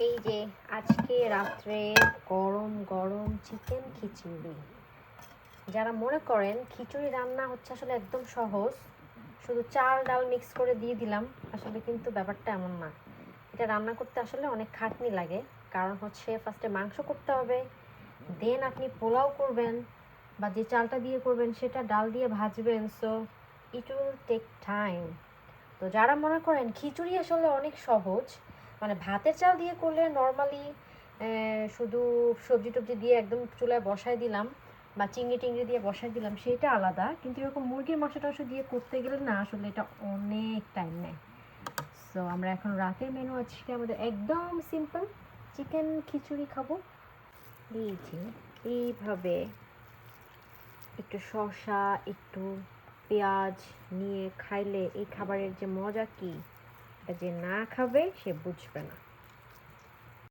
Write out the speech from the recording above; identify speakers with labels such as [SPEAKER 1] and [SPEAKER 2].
[SPEAKER 1] এই যে আজকে রাত্রে গরম গরম চিকেন খিচুড়ি। যারা মনে করেন খিচুড়ি রান্না হচ্ছে আসলে একদম সহজ, শুধু চাল ডাল মিক্স করে দিয়ে দিলাম, আসলে কিন্তু ব্যাপারটা এমন না। এটা রান্না করতে আসলে অনেক খাটনি লাগে। কারণ হচ্ছে ফার্স্টে মাংস করতে হবে, দেন আপনি পোলাও করবেন বা যে চালটা দিয়ে করবেন সেটা ডাল দিয়ে ভাজবেন। So it will take time. তো যারা মনে করেন খিচুড়ি আসলে অনেক সহজ, মানে ভাতের চাল দিয়ে করলে নর্মালি শুধু সবজি টবজি দিয়ে একদম চুলায় বসায় দিলাম বা চিংড়ি টিংড়ি দিয়ে বসায় দিলাম, সেটা আলাদা। কিন্তু এরকম মুরগির মাংস টাংস দিয়ে করতে গেলে না আসলে এটা অনেক টাইম নেয়। সো আমরা এখন রাতের মেনু আজকে আমাদের একদম সিম্পল চিকেন খিচুড়ি খাবো। এই যে এইভাবে একটু শসা, একটু পেঁয়াজ নিয়ে খাইলে এই খাবারের যে মজা কি, এটা যে না খাবে সে বুঝবে না।